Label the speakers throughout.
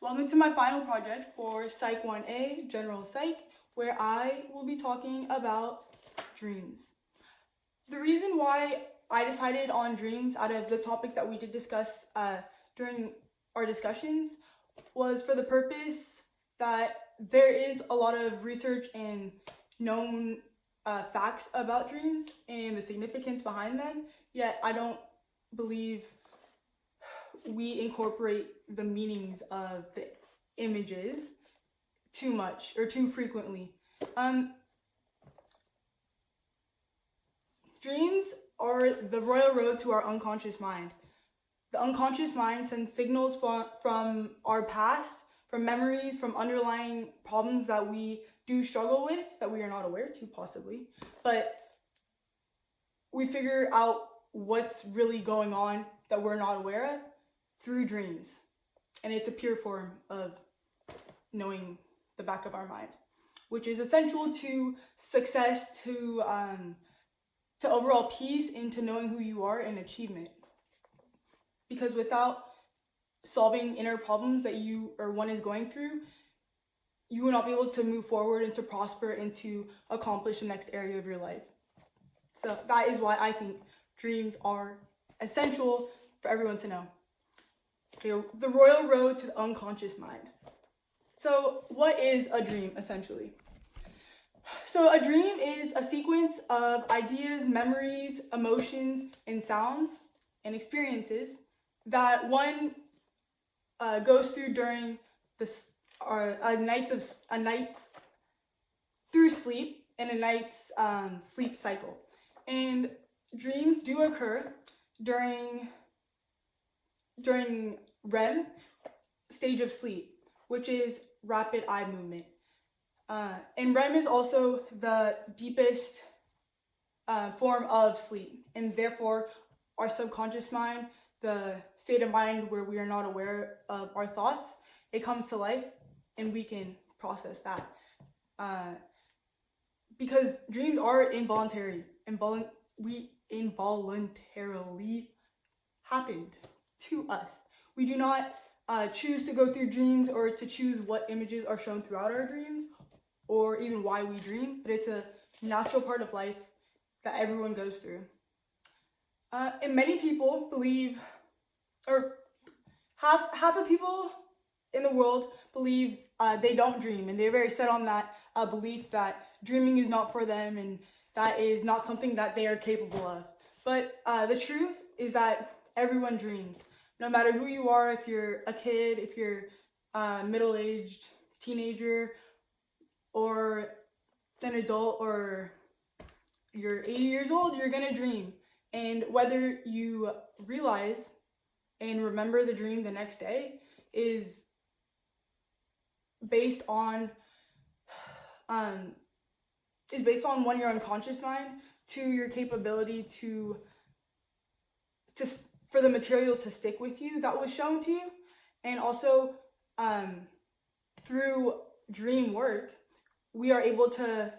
Speaker 1: Welcome to my final project for Psych 1A, General Psych, where I will be talking about dreams. The reason why I decided on dreams out of the topics that we did discuss during our discussions was for the purpose that there is a lot of research and known facts about dreams and the significance behind them, yet I don't believe we incorporate the meanings of the images too much or too frequently. Dreams are the royal road to our unconscious mind. The unconscious mind sends signals from our past, from memories, from underlying problems that we do struggle with, that we are not aware to possibly, but we figure out what's really going on that we're not aware of through dreams. And it's a pure form of knowing the back of our mind, which is essential to success, to overall peace, and to knowing who you are and achievement. Because without solving inner problems that you or one is going through, you will not be able to move forward and to prosper and to accomplish the next area of your life. So that is why I think dreams are essential for everyone to know. The royal road to the unconscious mind. So what is a dream essentially? So a dream is a sequence of ideas, memories, emotions, and sounds and experiences that one goes through during a night's through sleep and a night's sleep cycle. And dreams do occur during REM stage of sleep, which is rapid eye movement. And REM is also the deepest form of sleep, and therefore our subconscious mind, the state of mind where we are not aware of our thoughts, it comes to life and we can process that. Because dreams are involuntary, we involuntarily happened to us. We do not choose to go through dreams or to choose what images are shown throughout our dreams or even why we dream, but it's a natural part of life that everyone goes through. And many people believe, or half of people in the world believe they don't dream, and they're very set on that belief that dreaming is not for them and that is not something that they are capable of. But the truth is that everyone dreams. No matter who you are, if you're a kid, if you're middle-aged teenager, or an adult, or you're 80 years old, you're gonna dream. And whether you realize and remember the dream the next day is based on one, your unconscious mind, two, your capability to for the material to stick with you that was shown to you, and also through dream work, we are able to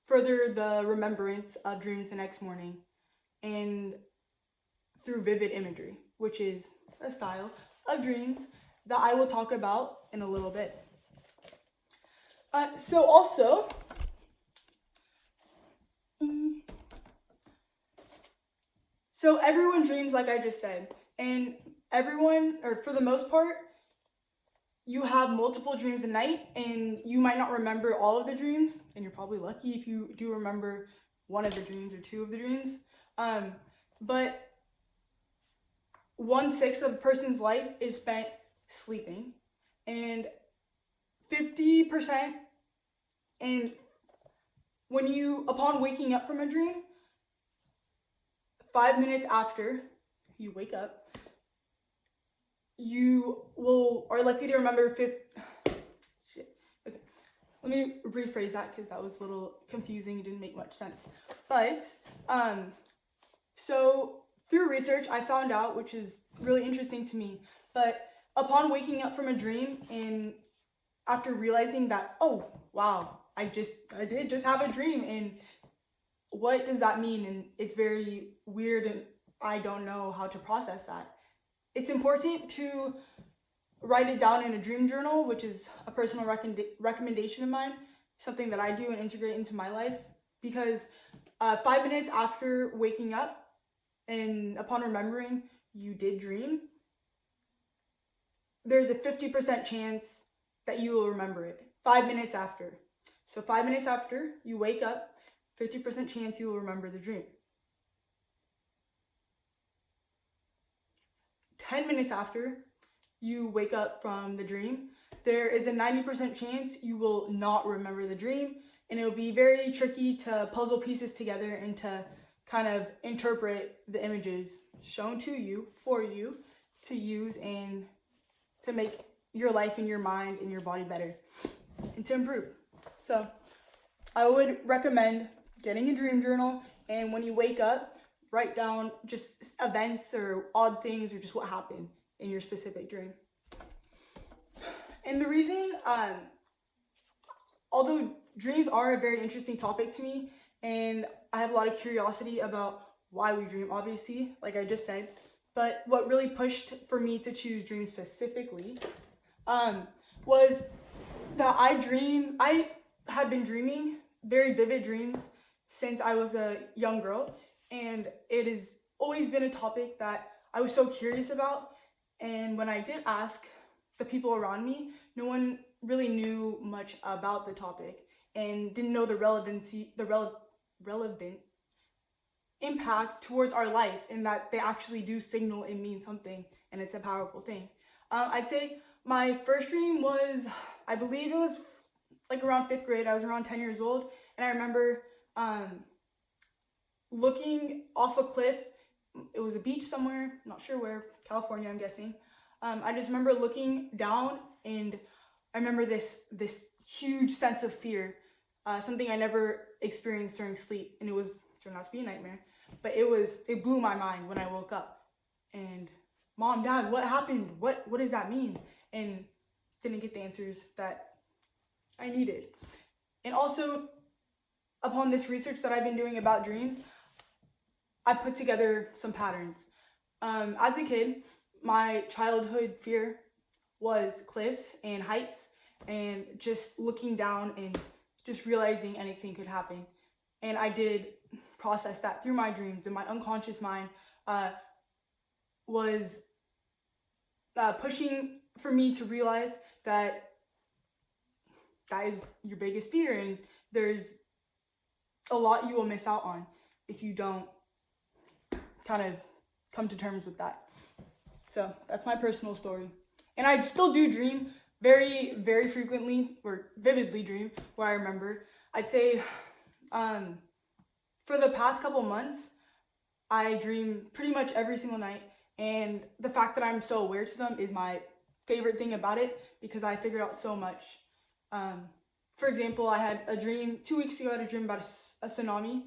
Speaker 1: further the remembrance of dreams the next morning, and through vivid imagery, which is a style of dreams that I will talk about in a little bit. So everyone dreams, like I just said, and everyone, or for the most part, you have multiple dreams a night, and you might not remember all of the dreams, and you're probably lucky if you do remember one of the dreams or two of the dreams. But 1/6 of a person's life is spent sleeping, and 50%, and upon waking up from a dream, 5 minutes after you wake up, you are likely to remember Okay, let me rephrase that because that was a little confusing. It didn't make much sense. But so through research, I found out, which is really interesting to me, but upon waking up from a dream and after realizing that, oh wow, I did just have a dream, and what does that mean? And it's very weird, and I don't know how to process that. It's important to write it down in a dream journal, which is a personal recommendation of mine, something that I do and integrate into my life, because 5 minutes after waking up and upon remembering you did dream, there's a 50% chance that you will remember it 5 minutes after. So 5 minutes after you wake up, 50% chance you will remember the dream. 10 minutes after you wake up from the dream, there is a 90% chance you will not remember the dream, and it'll be very tricky to puzzle pieces together and to kind of interpret the images shown to you, for you, to use and to make your life and your mind and your body better and to improve. So I would recommend getting a dream journal, and when you wake up, write down just events or odd things or just what happened in your specific dream. And the reason, although dreams are a very interesting topic to me, and I have a lot of curiosity about why we dream, obviously, like I just said, but what really pushed for me to choose dreams specifically was that I had been dreaming very vivid dreams since I was a young girl, and it has always been a topic that I was so curious about. And when I did ask the people around me, no one really knew much about the topic and didn't know the relevant impact towards our life, and that they actually do signal and mean something, and it's a powerful thing. I'd say my first dream was, I believe it was like around 5th grade. I was around 10 years old, and I remember looking off a cliff. It was a beach somewhere, not sure where, California, I'm guessing. I just remember looking down, and I remember this huge sense of fear, something I never experienced during sleep, and it turned out to be a nightmare. But it blew my mind when I woke up. And Mom, Dad, what happened? What does that mean? And didn't get the answers that I needed. And also, upon this research that I've been doing about dreams, I put together some patterns. As a kid, my childhood fear was cliffs and heights, and just looking down and just realizing anything could happen. And I did process that through my dreams, and my unconscious mind was pushing for me to realize that is your biggest fear, and there's a lot you will miss out on if you don't kind of come to terms with that. So that's my personal story. And I still do dream very, very frequently, or vividly dream, where I remember. I'd say for the past couple months, I dream pretty much every single night. And the fact that I'm so aware to them is my favorite thing about it, because I figured out so much. For example, I had a dream 2 weeks ago. I had a dream about a tsunami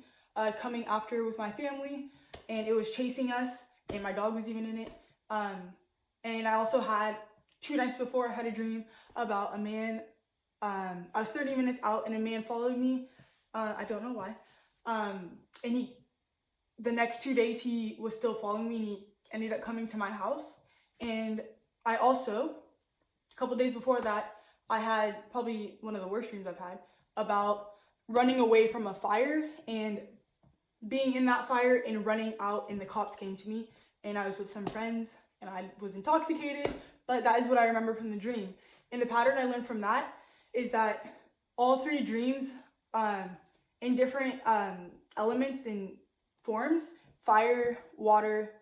Speaker 1: coming after with my family, and it was chasing us, and my dog was even in it. And I also had 2 nights before, I had a dream about a man. I was 30 minutes out, and a man followed me. I don't know why. And the next 2 days, he was still following me, and he ended up coming to my house. And I also, a couple days before that, I had probably one of the worst dreams I've had about running away from a fire and being in that fire and running out, and the cops came to me, and I was with some friends, and I was intoxicated, but that is what I remember from the dream. And the pattern I learned from that is that all 3 dreams, in different elements and forms, fire, water,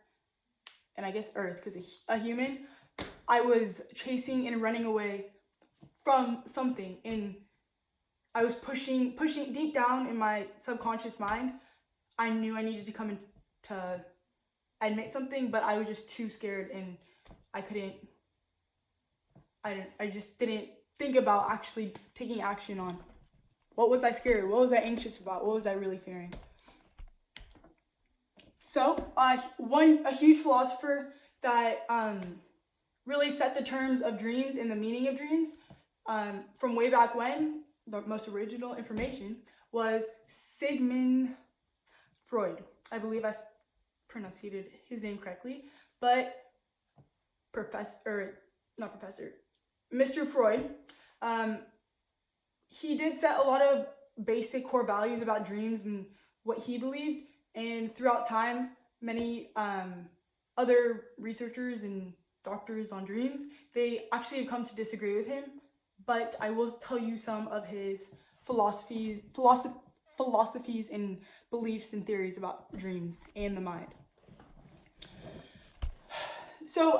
Speaker 1: and I guess earth, because a human, I was chasing and running away from something, and I was pushing deep down in my subconscious mind. I knew I needed to come in to admit something, but I was just too scared, and I just didn't think about actually taking action on what was I scared, what was I anxious about, what was I really fearing. So a huge philosopher that really set the terms of dreams and the meaning of dreams from way back when, the most original information, was Sigmund Freud. I believe I pronounced his name correctly, but Mr. Freud, he did set a lot of basic core values about dreams and what he believed, and throughout time, many other researchers and doctors on dreams, they actually have come to disagree with him, but I will tell you some of his philosophies and beliefs and theories about dreams and the mind. So,